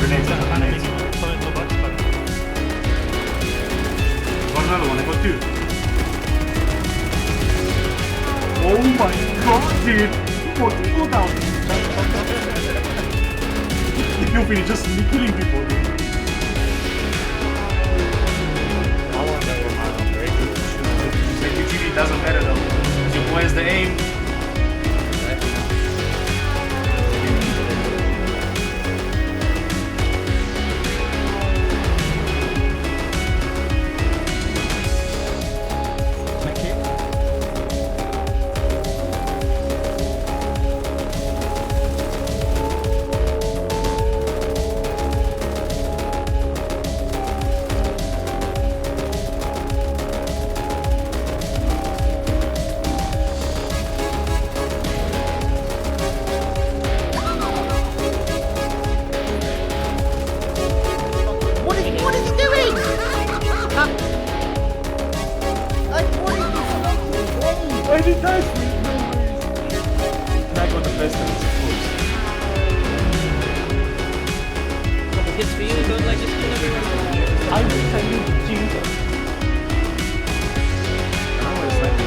Grenades, grenades. Got another one, I got two. Oh my god, dude! Put people down! You'll be just killing people, dude. I want to know where my breaker is. It doesn't matter though. Your boy has the aim. I did nice with no ways. I got the best of it, Couple hits for you, Godlike just kill everyone. I will tell you Jesus. I was like,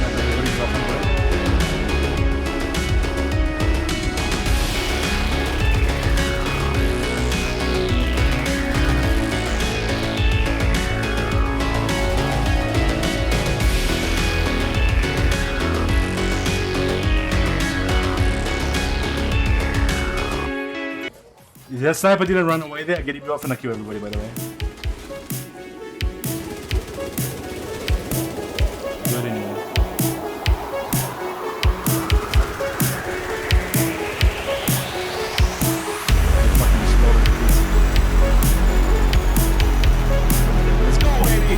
everybody's off and running. If that sniper didn't run away there, I'd get you off and I kill everybody, by the way. Good anyway. Fucking slow, please. Let's go, baby!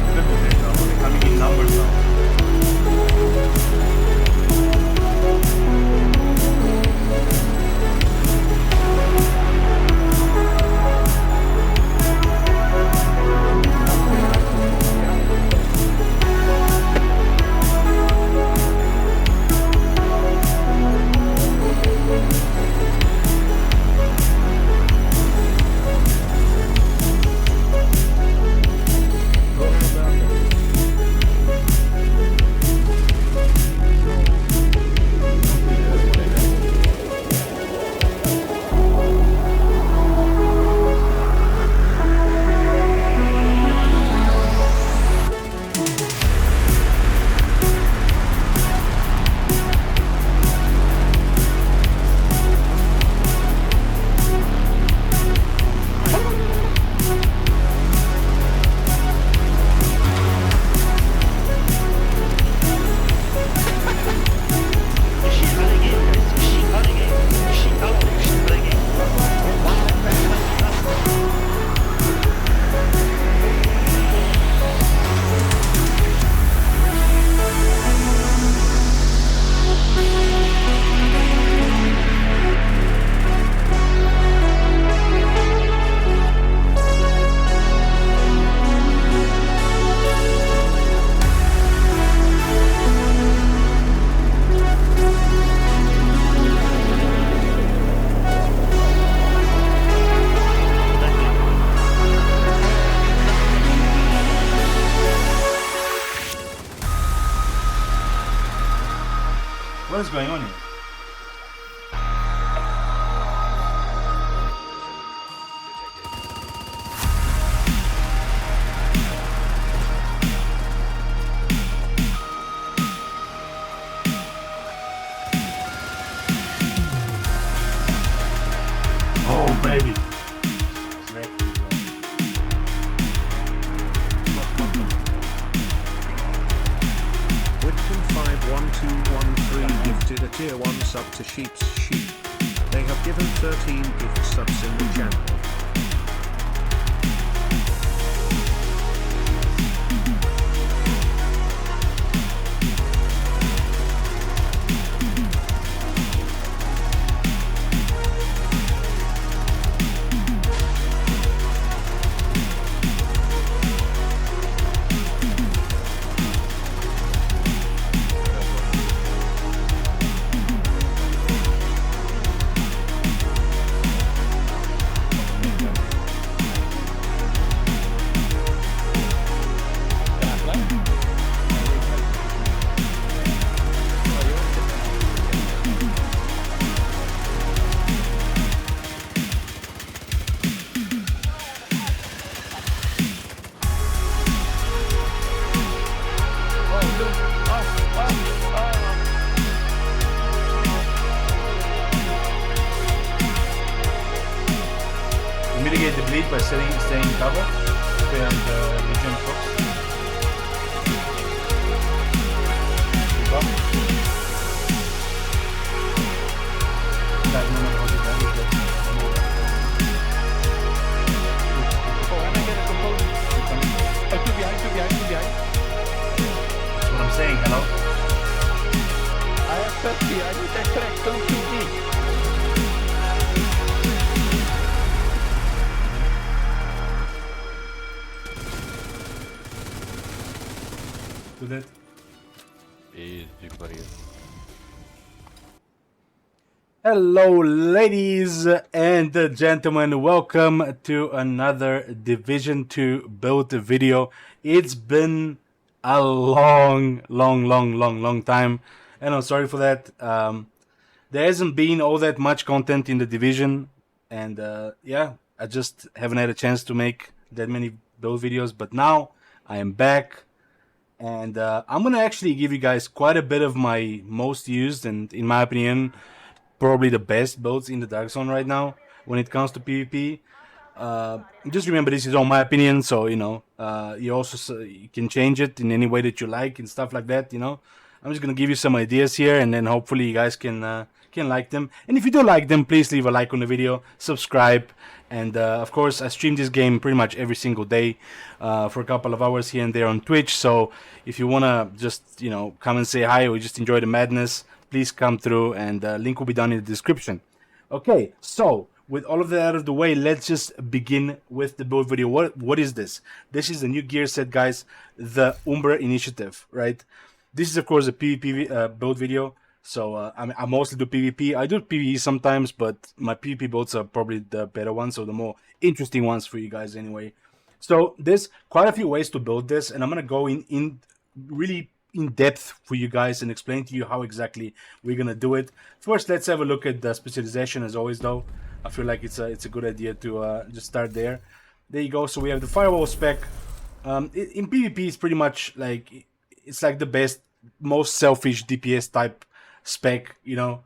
Look at that, though. They're coming in numbers now. What is going on here? Oh, baby. Whitcomb 51213 gifted a tier 1 sub to Sheep's Sheep. They have given 13 gift subs in the channel. stay in cover and regen procs. Oh, and I get a component. Oh, two behind. That's what I'm saying, hello? I have 50. I need that crack. Don't shoot me. Do that. Easy, buddy. Hello, ladies and gentlemen. Welcome to another Division 2 build video. It's been a long time, and I'm sorry for that. There hasn't been all that much content in the Division, and yeah, I just haven't had a chance to make that many build videos. But now I am back, and I'm gonna actually give you guys quite a bit of my most used and, in my opinion, probably the best builds in the Dark Zone right now when it comes to PvP. Just remember, this is all my opinion, so you know, you also you can change it in any way that you like and stuff like that. You know, I'm just gonna give you some ideas here, and then hopefully you guys can like them. And if you do like them, please leave a like on the video, subscribe, and of course, I stream this game pretty much every single day for a couple of hours here and there on Twitch. So if you wanna just, you know, come and say hi or just enjoy the madness, please come through, and link will be down in the description. Okay, so with all of that out of the way, let's just begin with the build video. What is this? This is the new gear set, guys, the Umbra Initiative, right? This is, of course, a PvP build video. So I mostly do PvP. I do PvE sometimes, but my PvP builds are probably the better ones, or the more interesting ones for you guys anyway. So there's quite a few ways to build this, and I'm going to go in really in depth for you guys and explain to you how exactly we're gonna do it. First, let's have a look at the specialization. As always, though, I feel like it's a good idea to just start there. There you go. So we have the firewall spec. In PvP, it's pretty much like it's like the best, most selfish DPS type spec. You know,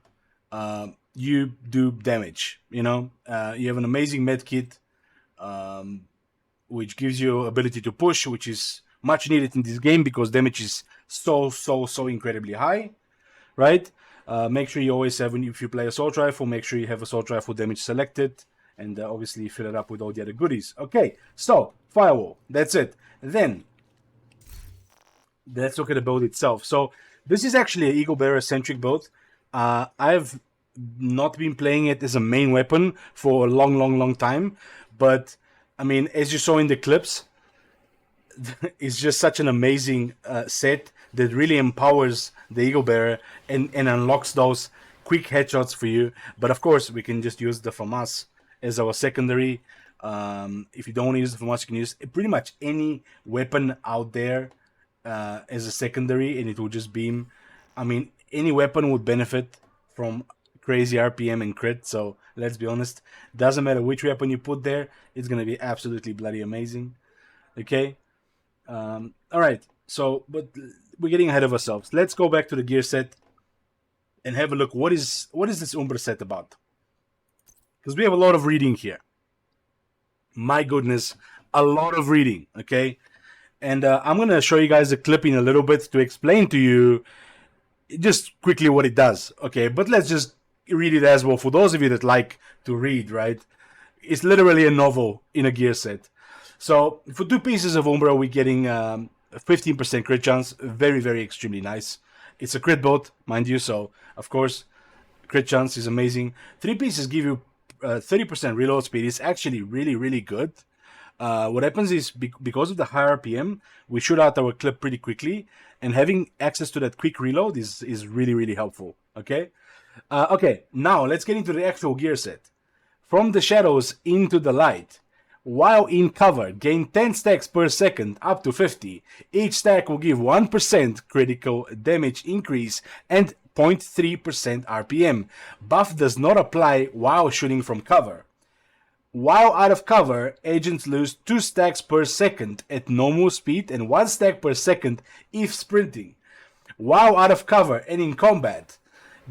you do damage. You know, you have an amazing med kit, which gives you ability to push, which is much needed in this game because damage is so incredibly high, right? Make sure you always have, if you play assault rifle, make sure you have assault rifle damage selected, and obviously fill it up with all the other goodies. Okay, so firewall, that's it. Then let's look at the build itself. So this is actually an Eagle Bearer centric build. I've not been playing it as a main weapon for a long time, but I mean, as you saw in the clips, it's just such an amazing set that really empowers the Eagle Bearer and unlocks those quick headshots for you. But of course, we can just use the FAMAS as our secondary. If you don't want to use the FAMAS, you can use pretty much any weapon out there as a secondary, and it will just beam. I mean, any weapon would benefit from crazy RPM and crit, so let's be honest. Doesn't matter which weapon you put there, it's going to be absolutely bloody amazing. Okay? All right, so but we're getting ahead of ourselves. Let's go back to the gear set and have a look. What is this Umbra set about? Because we have a lot of reading here. My goodness, a lot of reading. Okay, and I'm gonna show you guys a clip in a little bit to explain to you just quickly what it does. Okay, but let's just read it as well for those of you that like to read. Right, it's literally a novel in a gear set. So for 2 pieces of Umbra, we're getting 15% crit chance. Very extremely nice. It's a crit build, mind you, so of course crit chance is amazing. 3 pieces give you 30% reload speed. It's actually really good. What happens is because of the high RPM, we shoot out our clip pretty quickly, and having access to that quick reload is really helpful. Okay, okay. Now let's get into the actual gear set. From the shadows into the light. While in cover, gain 10 stacks per second up to 50. Each stack will give 1% critical damage increase and 0.3% RPM. Buff does not apply while shooting from cover. While out of cover, agents lose 2 stacks per second at normal speed and 1 stack per second if sprinting. While out of cover and in combat,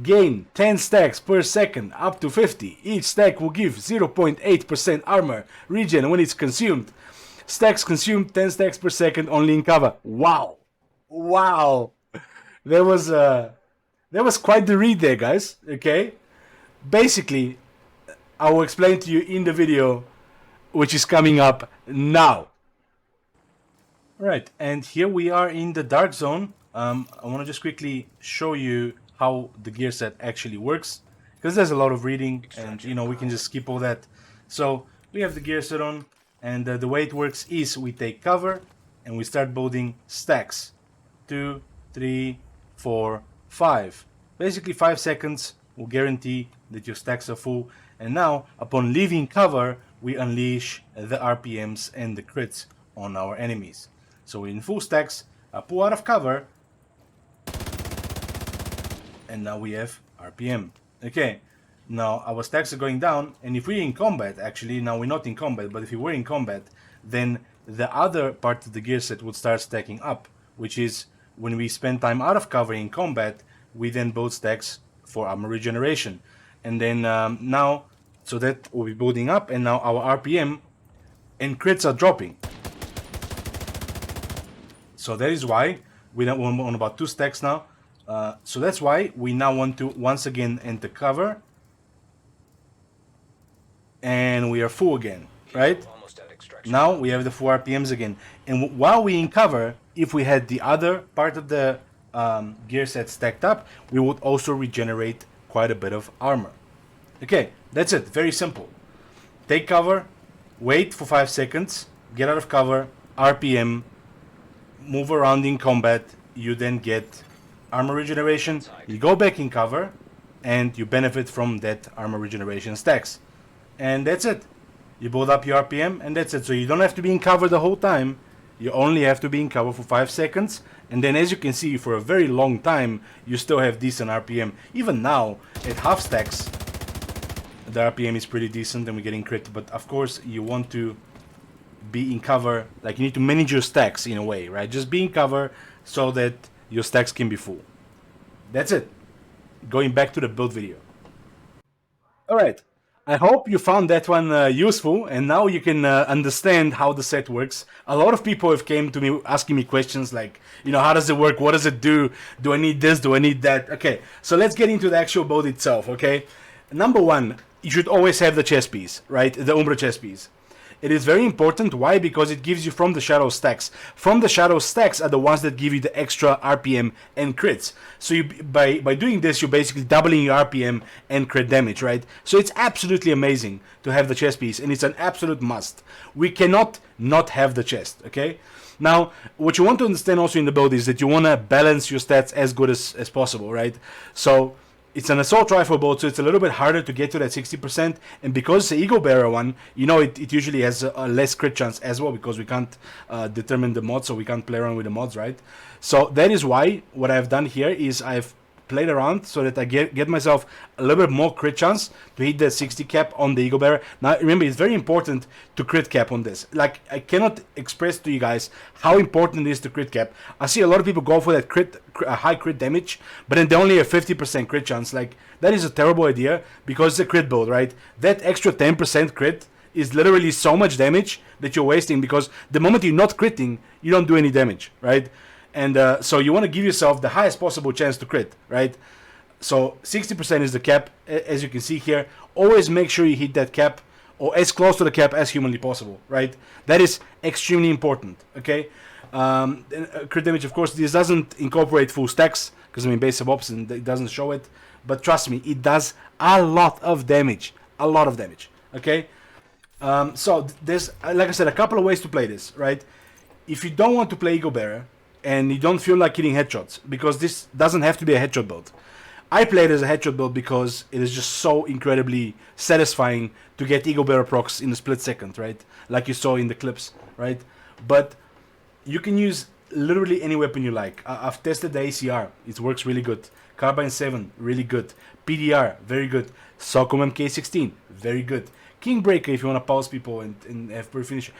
Gain 10 stacks per second, up to 50. Each stack will give 0.8% armor regen when it's consumed. Stacks consumed 10 stacks per second only in cover. Wow. Wow. There was quite the read there, guys. Okay. Basically, I will explain to you in the video, which is coming up now. Right, and here we are in the dark zone. I want to just quickly show you how the gear set actually works, because there's a lot of reading, and you know, we can just skip all that. So we have the gear set on, and the way it works is we take cover and we start building stacks. 2, 3, 4, 5. Basically 5 seconds will guarantee that your stacks are full, and now upon leaving cover we unleash the RPMs and the crits on our enemies. So we're in full stacks, I pull out of cover, and now we have RPM. Okay, now our stacks are going down, and if we're in combat, actually now we're not in combat, but if we were in combat, then the other part of the gear set would start stacking up, which is when we spend time out of cover in combat, we then build stacks for armor regeneration. And then now, so that will be building up, and now our RPM and crits are dropping. So that is why we're on about 2 stacks now. So that's why we now want to once again enter cover. And we are full again, right? Now we have the full RPMs again. And while we in cover, if we had the other part of the gear set stacked up, we would also regenerate quite a bit of armor. Okay, that's it. Very simple. Take cover, wait for 5 seconds, get out of cover, RPM, move around in combat, you then get armor regeneration, you go back in cover, and you benefit from that armor regeneration stacks. And that's it. You build up your RPM, and that's it. So you don't have to be in cover the whole time, you only have to be in cover for 5 seconds, and then as you can see, for a very long time, you still have decent RPM. Even now, at half stacks, the RPM is pretty decent and we're getting crit, but of course you want to be in cover, like you need to manage your stacks in a way, right? Just be in cover so that your stacks can be full. That's it. Going back to the build video. Alright, I hope you found that one useful, and now you can understand how the set works. A lot of people have came to me asking me questions like, you know, how does it work? What does it do? Do I need this? Do I need that? Okay, so let's get into the actual build itself, okay? Number one, you should always have the chest piece, right? The Umbra chest piece. It is very important. Why? Because it gives you from the shadow stacks. From the shadow stacks are the ones that give you the extra RPM and crits. So you, by doing this, you're basically doubling your RPM and crit damage, right? So it's absolutely amazing to have the chest piece, and it's an absolute must. We cannot not have the chest, okay? Now, what you want to understand also in the build is that you want to balance your stats as good as possible, right? So it's an assault rifle build, so it's a little bit harder to get to that 60%, and because it's an Eagle Bearer one, you know, it usually has a less crit chance as well, because we can't determine the mods, so we can't play around with the mods, right? So that is why what I've done here is I've played around so that I get myself a little bit more crit chance to hit the 60 cap on the Eagle Bearer. Now remember, it's very important to crit cap on this. Like, I cannot express to you guys how important it is to crit cap. I see a lot of people go for that high crit damage, but then they only have 50% crit chance. Like, that is a terrible idea, because it's a crit build, right? That extra 10% crit is literally so much damage that you're wasting, because the moment you're not critting, you don't do any damage, right? And so you want to give yourself the highest possible chance to crit, right? So 60% is the cap, as you can see here. Always make sure you hit that cap, or as close to the cap as humanly possible, right? That is extremely important, okay? Crit damage, of course, this doesn't incorporate full stacks, because I mean, base of ops, and it doesn't show it. But trust me, it does a lot of damage, okay? So there's, like I said, a couple of ways to play this, right? If you don't want to play Eagle Bearer, and you don't feel like hitting headshots, because this doesn't have to be a headshot build. I play it as a headshot build because it is just so incredibly satisfying to get Eagle Bearer procs in a split second, right? Like you saw in the clips, right? But you can use literally any weapon you like. I've tested the ACR, it works really good. Carbine 7, really good. PDR, very good. Socom MK16, very good. Kingbreaker, if you want to pulse people and have per finisher.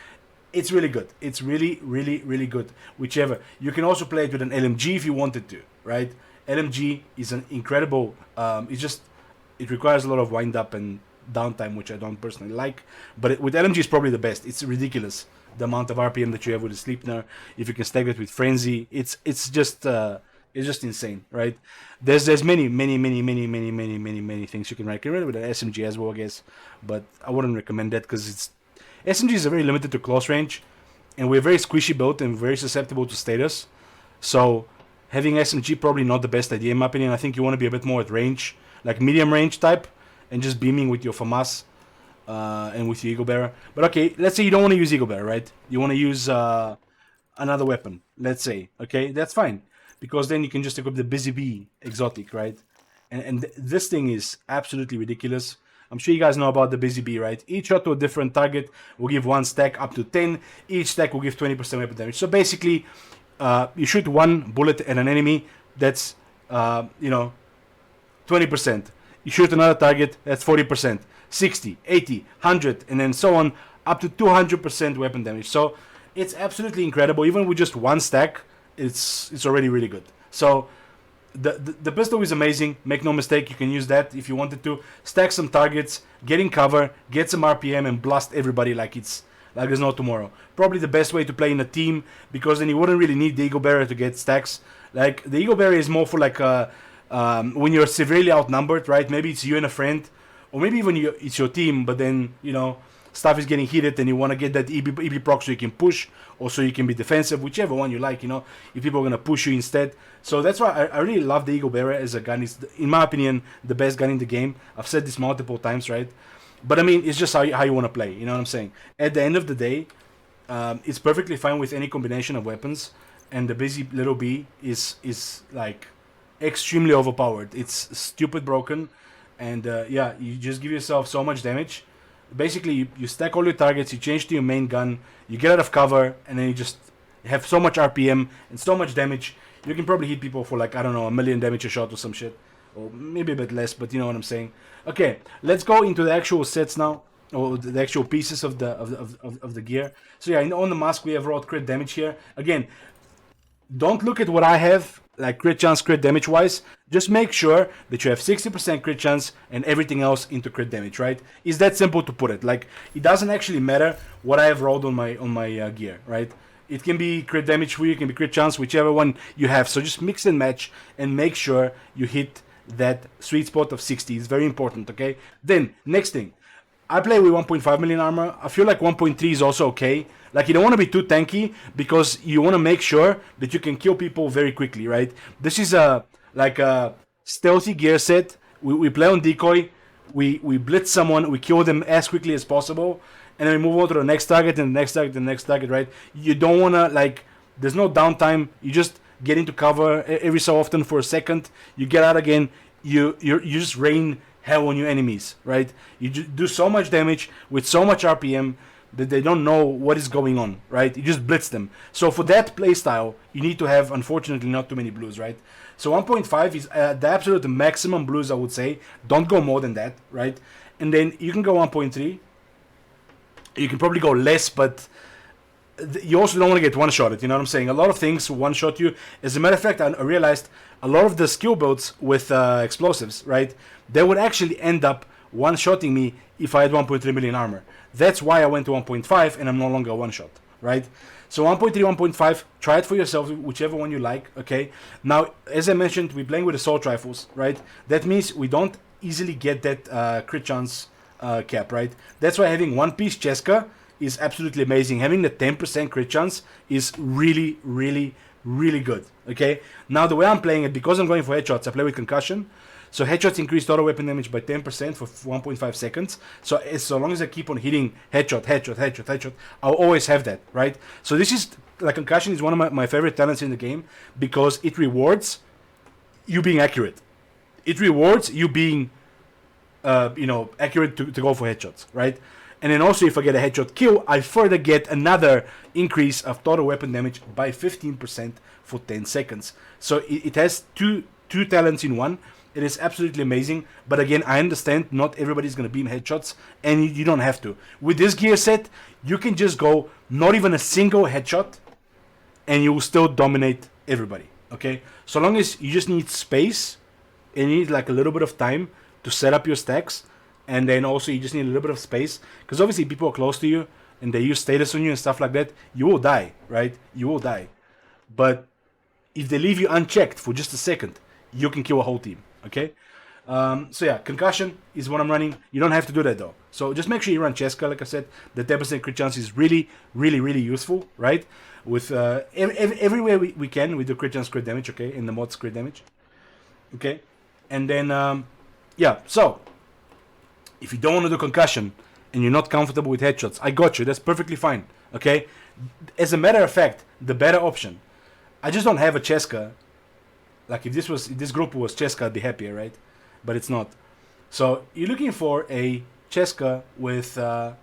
It's really good. It's really, really, really good. Whichever. You can also play it with an LMG if you wanted to, right? LMG is an incredible. It requires a lot of wind up and downtime, which I don't personally like. But with LMG, it's probably the best. It's ridiculous the amount of RPM that you have with the Sleipnir. If you can stack it with Frenzy, it's just insane, right? There's many things you can recommend with an SMG as well, I guess. But I wouldn't recommend that because SMGs are very limited to close range, and we're very squishy built and very susceptible to status. So having SMG probably not the best idea in my opinion. I think you want to be a bit more at range, like medium range type, and just beaming with your FAMAS and with your Eagle Bearer. But okay, let's say you don't want to use Eagle Bearer, right? You want to use another weapon, let's say. Okay, that's fine. Because then you can just equip the babyyyyy exotic, right? And this thing is absolutely ridiculous. I'm sure you guys know about the babyyyyy, right? Each shot to a different target will give 1 stack up to 10. Each stack will give 20% weapon damage. So basically, you shoot 1 bullet at an enemy, that's, 20%. You shoot another target, that's 40%. 60, 80, 100, and then so on, up to 200% weapon damage. So it's absolutely incredible. Even with just 1 stack, it's already really good. So the pistol is amazing. Make no mistake, you can use that if you wanted to. Stack some targets, get in cover, get some RPM, and blast everybody like there's no tomorrow. Probably the best way to play in a team, because then you wouldn't really need the Eagle Bearer to get stacks. Like the Eagle Bearer is more for like when you're severely outnumbered, right? Maybe it's you and a friend, or maybe even it's your team, but then stuff is getting heated and you want to get that EB proc so you can push, or so you can be defensive, whichever one you like, if people are going to push you instead. So that's why I really love the Eagle Bearer as a gun. It's, in my opinion, the best gun in the game. I've said this multiple times, right? But I mean, it's just how you want to play, you know what I'm saying? At the end of the day, it's perfectly fine with any combination of weapons, and the busy little B is like extremely overpowered. It's stupid broken, and yeah, you just give yourself so much damage. Basically, you stack all your targets, you change to your main gun, you get out of cover, and then you just have so much RPM and so much damage. You can probably hit people for like, I don't know, 1 million damage a shot or some shit. Or maybe a bit less, but you know what I'm saying. Okay, let's go into the actual sets now, or the actual pieces of the gear. So yeah, on the mask we have raw crit damage here. Again, don't look at what I have, like crit chance, crit damage wise. Just make sure that you have 60% crit chance and everything else into crit damage, right? It's that simple to put it. Like, it doesn't actually matter what I have rolled on my gear, right? It can be crit damage for you, it can be crit chance, whichever one you have. So just mix and match and make sure you hit that sweet spot of 60. It's very important, okay? Then, next thing. I play with 1.5 million armor. I feel like 1.3 is also okay. Like, you don't want to be too tanky because you want to make sure that you can kill people very quickly, right? This is a stealthy gear set. We play on decoy. We blitz someone. We kill them as quickly as possible. And then we move on to the next target and the next target and the next target, right? You don't want to, like, there's no downtime. You just get into cover every so often for a second. You get out again. You just rain hell on your enemies, right? You do so much damage with so much RPM that they don't know what is going on, right? You just blitz them. So for that playstyle, you need to have, unfortunately, not too many blues, right? So 1.5 is the absolute maximum blues, I would say. Don't go more than that, right? And then you can go 1.3. You can probably go less, but you also don't want to get one-shotted, you know what I'm saying? A lot of things one-shot you. As a matter of fact, I realized a lot of the skill builds with explosives, right? They would actually end up one-shotting me if I had 1.3 million armor. That's why I went to 1.5 and I'm no longer one-shot, right? So 1.3, 1.5, try it for yourself, whichever one you like, okay? Now, as I mentioned, we're playing with assault rifles, right? That means we don't easily get that crit chance cap, right? That's why having one-piece Cheska is absolutely amazing. Having the 10% crit chance is really, really, really good, okay? Now, the way I'm playing it, because I'm going for headshots, I play with concussion. So headshots increase total weapon damage by 10% for 1.5 seconds. So long as I keep on hitting headshot, I'll always have that, right? So this is, like, concussion is one of my favorite talents in the game because it rewards you being accurate. It rewards you being, accurate to go for headshots, right? And then also if I get a headshot kill, I further get another increase of total weapon damage by 15% for 10 seconds. So it has two talents in one. It is absolutely amazing, but again, I understand not everybody's going to beam headshots, and you don't have to. With this gear set, you can just go not even a single headshot, and you will still dominate everybody, Okay, so long as you just need space and you need like a little bit of time to set up your stacks, and then also you just need a little bit of space because obviously people are close to you and they use status on you and stuff like that, you will die, right? You will die. But if they leave you unchecked for just a second, you can kill a whole team. Okay. So yeah, concussion is what I'm running. You don't have to do that though. So just make sure you run Cheska. Like I said, the 10% crit chance is really, really, really useful, right? With everywhere we can, we do crit chance, crit damage, okay? In the mods, crit damage, okay? And then, yeah, so if you don't want to do concussion and you're not comfortable with headshots, I got you. That's perfectly fine, okay? As a matter of fact, the better option. I just don't have a Cheska. Like if this group was Cheska, I'd be happier, right? But it's not. So you're looking for a Cheska with the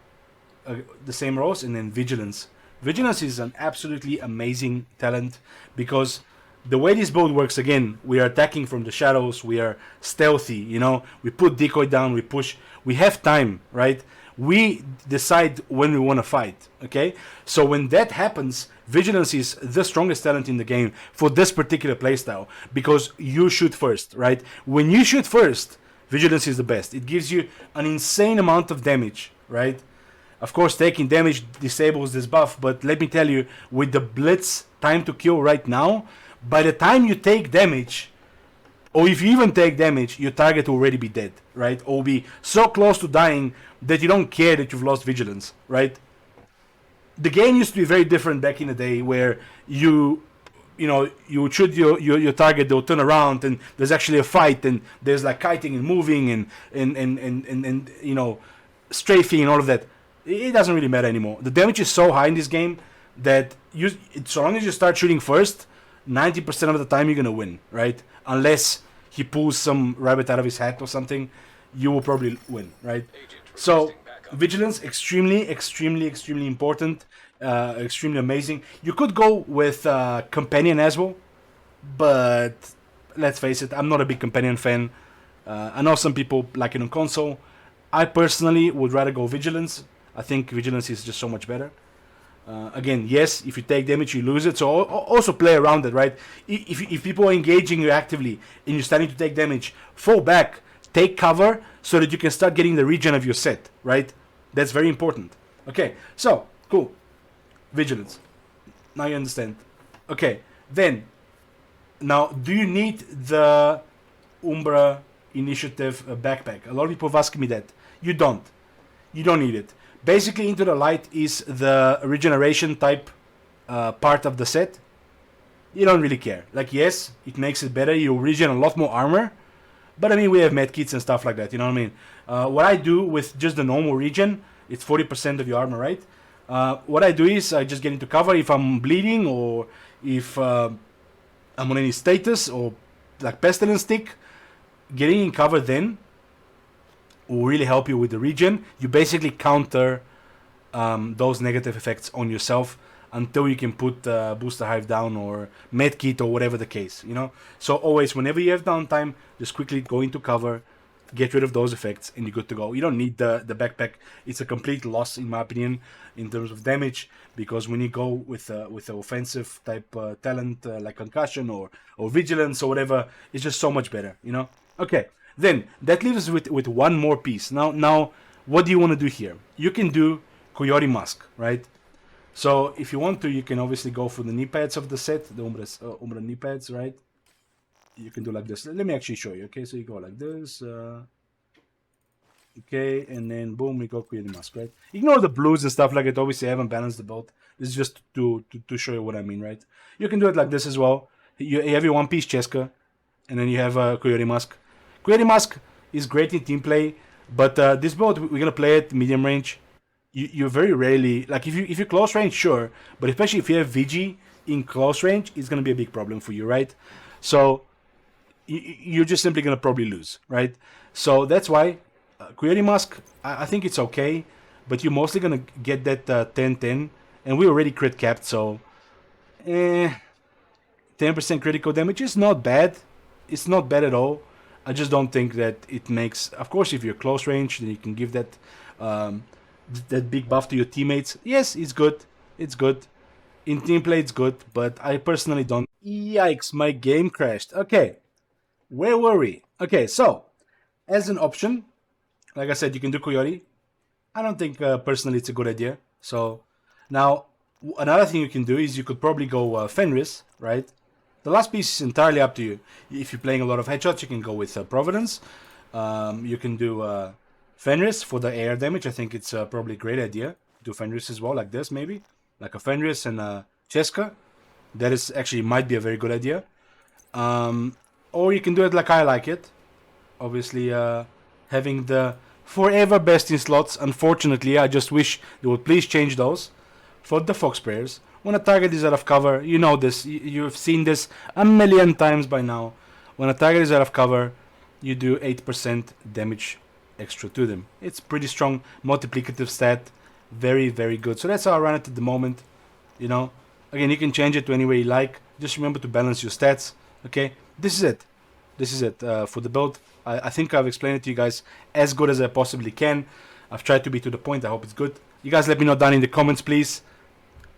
same roles and then Vigilance. Vigilance is an absolutely amazing talent because the way this build works, again, we are attacking from the shadows, we are stealthy, you know, we put decoy down, we push, we have time, right? We decide when we want to fight, okay? So when that happens, Vigilance is the strongest talent in the game for this particular playstyle because you shoot first, right? When you shoot first, Vigilance is the best. It gives you an insane amount of damage, right? Of course, taking damage disables this buff, but let me tell you, with the Blitz time to kill right now, by the time you take damage, or if you even take damage, your target will already be dead, right? Or be so close to dying that you don't care that you've lost Vigilance, right? The game used to be very different back in the day where you would shoot your target, they'll turn around and there's actually a fight and there's like kiting and moving and you know, strafing and all of that. It doesn't really matter anymore. The damage is so high in this game that so long as you start shooting first, 90% of the time you're gonna win, right? Unless he pulls some rabbit out of his hat or something, you will probably win, right? So Vigilance, extremely, extremely, extremely important, extremely amazing. You could go with Companion as well, but let's face it, I'm not a big Companion fan. I know some people like it on console. I personally would rather go Vigilance. I think Vigilance is just so much better. Again, yes, if you take damage, you lose it. So also play around it, right? If people are engaging you actively and you're starting to take damage, fall back, take cover so that you can start getting the regen of your set, right? That's very important. Okay, so, cool. Vigilance. Now you understand. Okay, then, now, do you need the Umbra Initiative backpack? A lot of people have asked me that. You don't. You don't need it. Basically, Into the Light is the regeneration type part of the set. You don't really care. Like, yes, it makes it better. You regen a lot more armor. But I mean, we have medkits and stuff like that, you know what I mean? What I do with just the normal regen, it's 40% of your armor, right? What I do is I just get into cover if I'm bleeding or if I'm on any status or like Pestilence Stick. Getting in cover then will really help you with the regen. You basically counter those negative effects on yourself until you can put Booster Hive down or Medkit or whatever the case, you know? So always, whenever you have downtime, just quickly go into cover, get rid of those effects, and you're good to go. You don't need the backpack. It's a complete loss, in my opinion, in terms of damage, because when you go with an offensive type talent like Concussion or Vigilance or whatever, it's just so much better, you know? Okay, then, that leaves us with one more piece. Now, what do you want to do here? You can do Coyote Mask, right? So if you want to, you can obviously go for the knee pads of the set, the Umbra knee pads, right? You can do like this. Let me actually show you. Okay, so you go like this. Okay, and then boom, we go Coyote Mask, right? Ignore the blues and stuff like it. Obviously, I haven't balanced the build. This is just to show you what I mean, right? You can do it like this as well. You have your one-piece Cheska, and then you have Coyote Mask. Coyote Mask is great in team play, but this build, we're going to play it medium range. You very rarely, like if you close range, sure, but especially if you have VG in close range, it's going to be a big problem for you, right? So you're just simply going to probably lose, right? So that's why Coyote Mask, I think it's okay, but you're mostly going to get that 10-10, and we already crit capped, so 10% critical damage is not bad. It's not bad at all. I just don't think that it makes, of course, if you're close range, then you can give that big buff to your teammates. Yes, it's good. It's good. In team play, it's good, but I personally don't. Yikes, my game crashed. Okay, where were we? Okay, so as an option, like I said, you can do Coyote. I don't think personally it's a good idea. So now another thing you can do is you could probably go Fenris, right? The last piece is entirely up to you. If you're playing a lot of headshots, you can go with Providence. You can do Fenris for the air damage. I think it's probably a great idea. Do Fenris as well, like this maybe. Like a Fenris and a Cheska. That is actually might be a very good idea. Or you can do it like I like it. Obviously, having the forever best in slots. Unfortunately, I just wish they would please change those for the Fox prayers. When a target is out of cover, you know this. You've seen this a million times by now. When a target is out of cover, you do 8% damage extra to them. It's pretty strong multiplicative stat. Very, very good. So that's how I run it at the moment. You know, again, you can change it to any way you like. Just remember to balance your stats. Okay, this is it. This is it for the build. I think I've explained it to you guys as good as I possibly can. I've tried to be to the point. I hope it's good. You guys let me know down in the comments, please,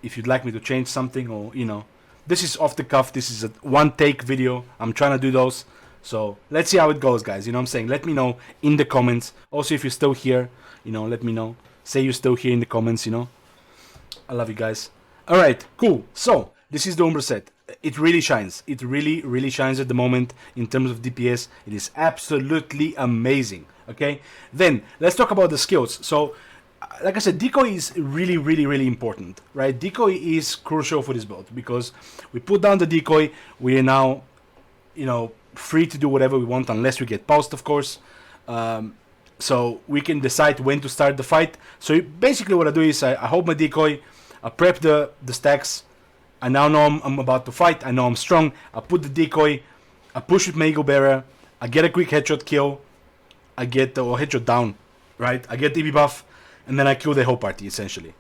if you'd like me to change something, or, you know, this is off the cuff. This is a one take video. I'm trying to do those. So let's see how it goes, guys. You know what I'm saying? Let me know in the comments. Also, if you're still here, you know, let me know. Say you're still here in the comments, you know. I love you guys. All right, cool. So this is the Umbra set. It really shines. It really, really shines at the moment in terms of DPS. It is absolutely amazing. Okay, then let's talk about the skills. So like I said, decoy is really, really, really important, right? Decoy is crucial for this build because we put down the decoy. We are now, you know, free to do whatever we want unless we get paused, of course. So we can decide when to start the fight. So basically what I do is I hold my decoy, I prep the stacks. I now know I'm about to fight. I know I'm strong. I put the decoy, I push with my Eagle Bearer, I get a quick headshot kill, I get or headshot down, right? I get the EB buff, and then I kill the whole party, essentially.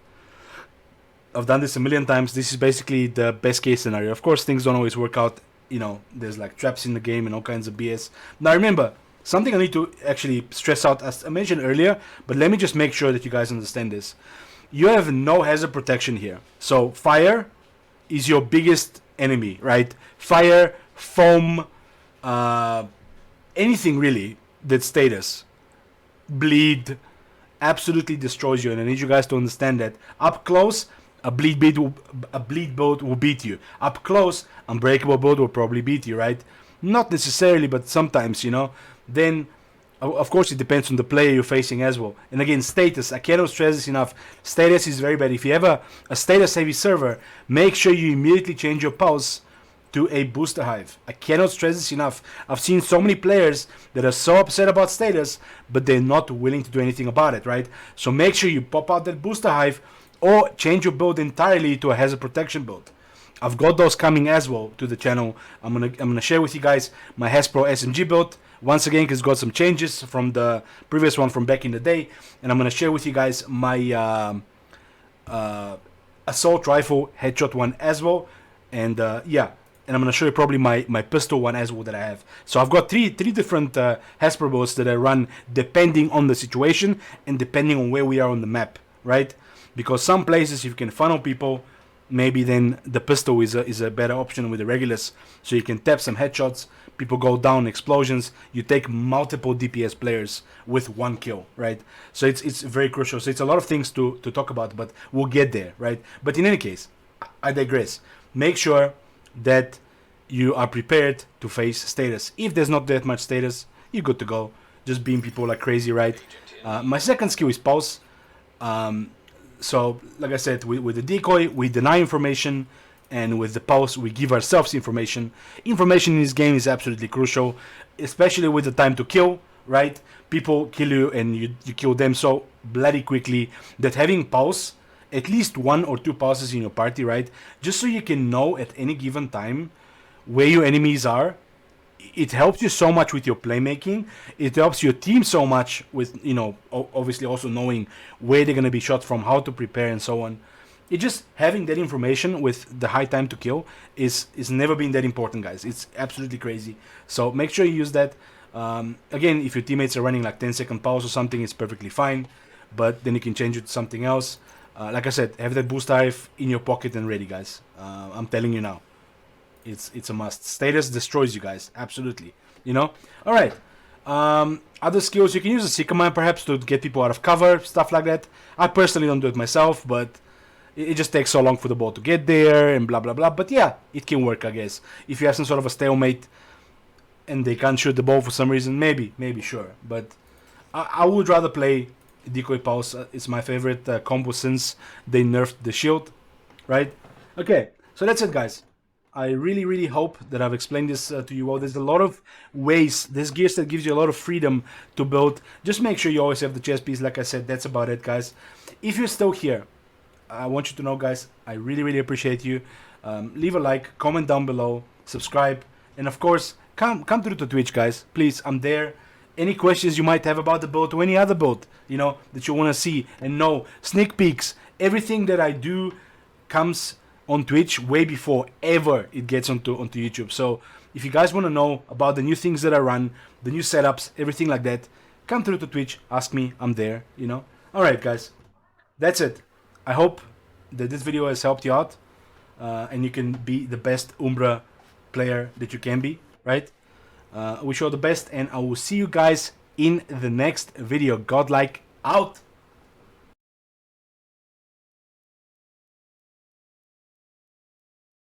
I've done this a million times. This is basically the best case scenario. Of course, things don't always work out. You know, there's like traps in the game and all kinds of BS. Now remember, something I need to actually stress out, as I mentioned earlier, but let me just make sure that you guys understand this. You have no hazard protection here. So fire is your biggest enemy, right? Fire, foam, anything really that status, bleed, absolutely destroys you. And I need you guys to understand that. Up close, a bleed bolt will beat you. Up close, unbreakable bolt will probably beat you, right? Not necessarily, but sometimes, you know. Then, of course, it depends on the player you're facing as well. And again, status, I cannot stress this enough. Status is very bad. If you have a status-heavy server, make sure you immediately change your pulse to a booster hive. I cannot stress this enough. I've seen so many players that are so upset about status, but they're not willing to do anything about it, right? So make sure you pop out that booster hive or change your build entirely to a hazard protection build. I've got those coming as well to the channel. I'm gonna share with you guys my Hasbro SMG build. Once again, it's got some changes from the previous one from back in the day. And I'm gonna share with you guys my assault rifle headshot one as well. And yeah, and I'm gonna show you probably my pistol one as well that I have. So I've got three different Hasbro builds that I run depending on the situation and depending on where we are on the map, right? Because some places, if you can funnel people, maybe then the pistol is a better option with the regulars. So you can tap some headshots, people go down, explosions, you take multiple DPS players with one kill, right? So it's very crucial. So it's a lot of things to talk about, but we'll get there, right? But in any case, I digress. Make sure that you are prepared to face status. If there's not that much status, you're good to go. Just beam people like crazy, right? My second skill is pulse. So, like I said, with the decoy, we deny information, and with the pulse, we give ourselves information. Information in this game is absolutely crucial, especially with the time to kill, right? People kill you, and you kill them so bloody quickly that having pulse, at least 1 or 2 pulses in your party, right? Just so you can know at any given time where your enemies are. It helps you so much with your playmaking. It helps your team so much with, you know, obviously also knowing where they're going to be shot from, how to prepare, and so on. It just having that information with the high time to kill is never been that important, guys. It's absolutely crazy. So make sure you use that. Again, if your teammates are running like 10-second pulse or something, it's perfectly fine. But then you can change it to something else. Like I said, have that boost tariff in your pocket and ready, guys. I'm telling you now. It's a must. Status destroys you guys. Absolutely. You know? Alright. Other skills, you can use a Seeker Mine perhaps to get people out of cover, stuff like that. I personally don't do it myself, but it just takes so long for the ball to get there and blah blah blah. But yeah, it can work, I guess. If you have some sort of a stalemate and they can't shoot the ball for some reason, maybe sure. But I would rather play Decoy Pulse. It's my favorite combo since they nerfed the shield, right? Okay, so that's it, guys. I really hope that I've explained this to you all. There's a lot of ways. This gear set gives you a lot of freedom to build. Just make sure you always have the chest piece. Like I said, that's about it, guys. If you're still here, I want you to know, guys, I really appreciate you. Leave a like, comment down below, subscribe, and of course, come through to Twitch, guys. Please, I'm there. Any questions you might have about the build or any other build, you know, that you want to see and know, sneak peeks, everything that I do comes on Twitch way before ever it gets onto YouTube. So if you guys want to know about the new things that I run, the new setups, everything like that, come through to Twitch, ask me, I'm there, you know. Alright, guys, that's it. I hope that this video has helped you out and you can be the best Umbra player that you can be, right? I wish you all the best, and I will see you guys in the next video. Godlike out.